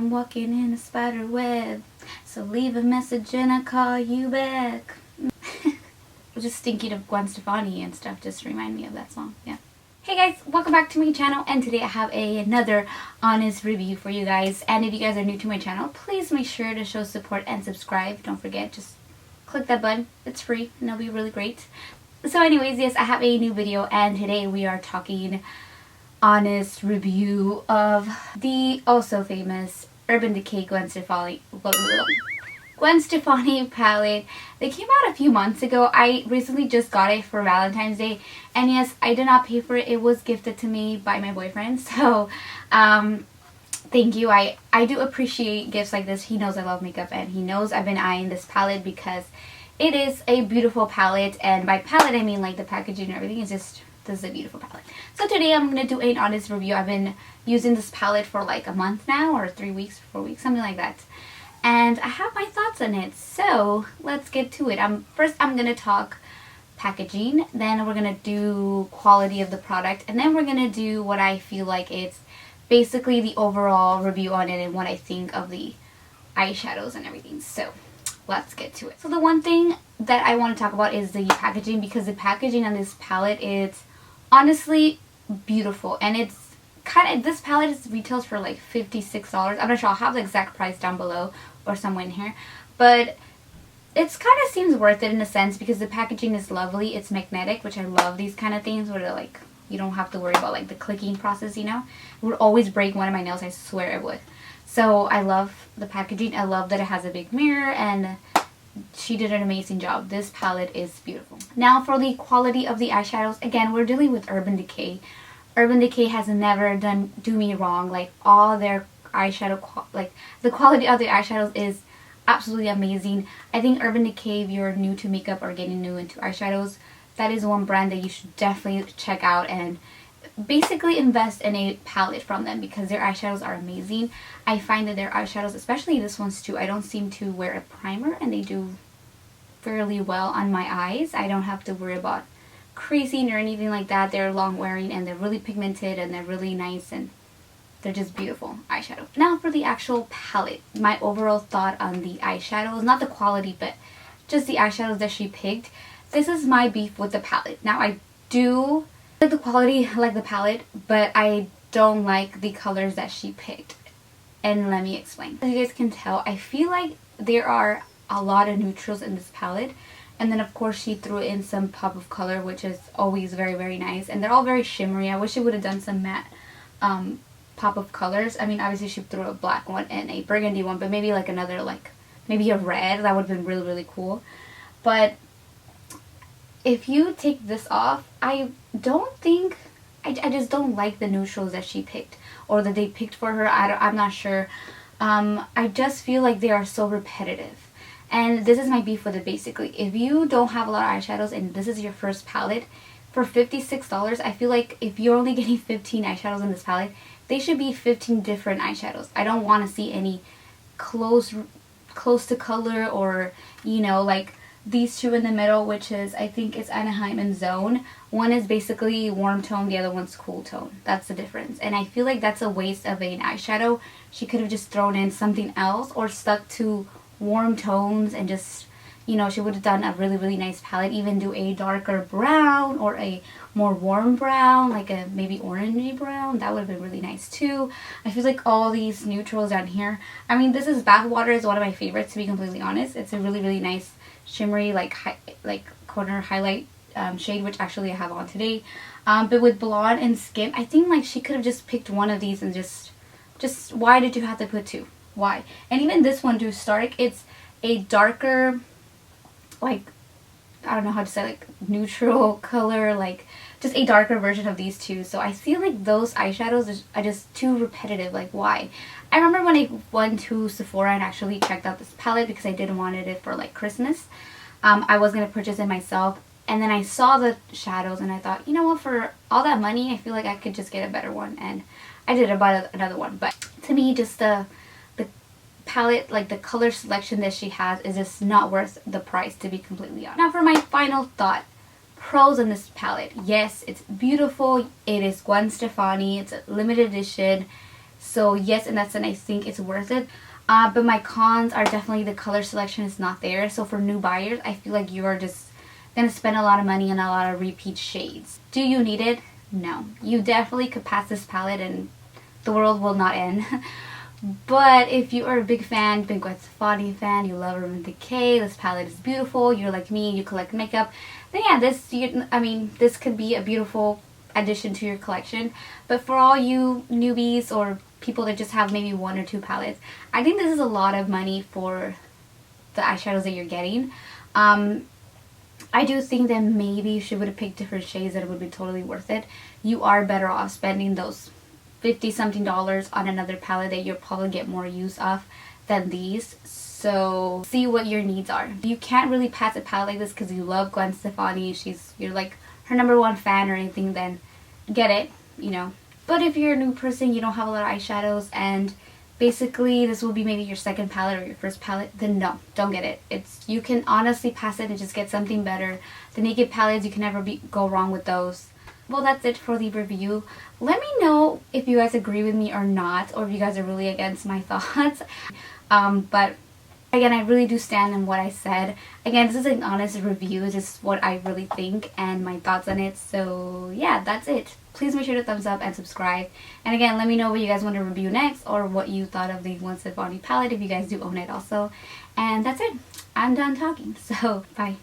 I'm walking in a spider web, so leave a message and I'll call you back. Just thinking of Gwen Stefani and stuff just remind me of that song. Yeah. Hey guys, welcome back to my channel, and today I have another honest review for you guys. And if you guys are new to my channel, please make sure to show support and subscribe. Don't forget, just click that button. It's free and it'll be really great. So anyways, yes, I have a new video, and today we are talking honest review of the also famous Urban Decay Gwen Stefani palette. They came out a few months ago. I recently just got it for Valentine's Day, and yes, I did not pay for it. It was gifted to me by my boyfriend, so thank you. I do appreciate gifts like this. He knows I love makeup, and he knows I've been eyeing this palette because it is a beautiful palette, and by palette I mean like the packaging and everything is just, this is a beautiful palette. So today I'm going to do an honest review. I've been using this palette for like a month now, or 3 weeks, 4 weeks, something like that. And I have my thoughts on it, so let's get to it. First I'm going to talk packaging, then we're going to do quality of the product, and then we're going to do what I feel like it's basically the overall review on it and what I think of the eyeshadows and everything. So let's get to it. So the one thing that I want to talk about is the packaging, because the packaging on this palette is honestly beautiful, and it's this palette retails for like $56. I'm not sure. I'll have the exact price down below or somewhere in here, but it's kind of seems worth it in a sense because the packaging is lovely. It's magnetic, which I love these kind of things where they're like, you don't have to worry about like the clicking process, you know. It would always break one of my nails, I swear it would. So I love the packaging. I love that it has a big mirror, and she did an amazing job. This palette is beautiful. Now for the quality of the eyeshadows, again, we're dealing with Urban Decay. Urban Decay has never do me wrong. Like all their eyeshadow, like the quality of the eyeshadows is absolutely amazing. I think Urban Decay, if you're new to makeup or getting new into eyeshadows, that is one brand that you should definitely check out and basically invest in a palette from them because their eyeshadows are amazing. I find that their eyeshadows, especially this ones too, I don't seem to wear a primer and they do fairly well on my eyes. I don't have to worry about creasing or anything like that. They're long wearing and they're really pigmented and they're really nice and they're just beautiful eyeshadow. Now for the actual palette, my overall thought on the eyeshadows, not the quality but just the eyeshadows that she picked. This is my beef with the palette. Now I do like the quality, I like the palette, but I don't like the colors that she picked. And let me explain. As you guys can tell, I feel like there are a lot of neutrals in this palette. And then of course she threw in some pop of color, which is always very, very nice. And they're all very shimmery. I wish she would have done some matte pop of colors. I mean, obviously she threw a black one and a burgundy one, but maybe like another, like maybe a red. That would have been really, really cool. But if you take this off, I don't think, I just don't like the neutrals that she picked or that they picked for her. I'm not sure. I just feel like they are so repetitive. And this is my beef with it basically. If you don't have a lot of eyeshadows and this is your first palette, for $56, I feel like if you're only getting 15 eyeshadows in this palette, they should be 15 different eyeshadows. I don't want to see any close to color or, you know, like these two in the middle, which is, I think it's Anaheim and Zone. One is basically warm tone, the other one's cool tone. That's the difference. And I feel like that's a waste of an eyeshadow. She could have just thrown in something else or stuck to warm tones and just, you know, she would have done a really, really nice palette. Even do a darker brown or a more warm brown, like a maybe orangey brown. That would have been really nice too. I feel like all these neutrals down here, I mean, this is Bathwater is one of my favorites, to be completely honest. It's a really, really nice shimmery like corner highlight shade, which actually I have on today. But with Blonde and Skim, I think like she could have just picked one of these and just why did you have to put two? Why? And even this one, Do Stark, it's a darker, like, I don't know how to say, like neutral color, like just a darker version of these two. So I feel like those eyeshadows are just too repetitive. Like, why? I remember when I went to Sephora and actually checked out this palette because I did wanted it for like Christmas. I was going to purchase it myself, and then I saw the shadows and I thought, you know what, for all that money I feel like I could just get a better one, and I did buy another one. But to me, just the palette, like the color selection that she has, is just not worth the price, to be completely honest. Now for my final thought. Pros on this palette. Yes, it's beautiful. It is Gwen Stefani. It's a limited edition. So yes, in that sense, I think it's worth it. But my cons are definitely the color selection is not there. So for new buyers, I feel like you are just going to spend a lot of money on a lot of repeat shades. Do you need it? No. You definitely could pass this palette and the world will not end. But if you are a big fan, big Gwen Stefani fan, you love Urban Decay, this palette is beautiful, you're like me, you collect makeup, then yeah, this could be a beautiful addition to your collection. But for all you newbies or people that just have maybe 1 or 2 palettes, I think this is a lot of money for the eyeshadows that you're getting. I do think that maybe if you would have picked different shades, that it would be totally worth it. You are better off spending those $50 something on another palette that you'll probably get more use of than these. So see what your needs are. You can't really pass a palette like this because you love Gwen Stefani, you're like her #1 fan or anything, then get it, you know. But if you're a new person, you don't have a lot of eyeshadows, and basically this will be maybe your second palette or your first palette, then no, don't get it. You can honestly pass it and just get something better. The naked palettes, you can never go wrong with those. Well, that's it for the review. Let me know if you guys agree with me or not, or if you guys are really against my thoughts. But again, I really do stand on what I said. Again, this is an honest review. It's just what I really think and my thoughts on it. So yeah, that's it. Please make sure to thumbs up and subscribe. And again, let me know what you guys want to review next or what you thought of the Gwen Stefani palette if you guys do own it also. And that's it. I'm done talking. So bye.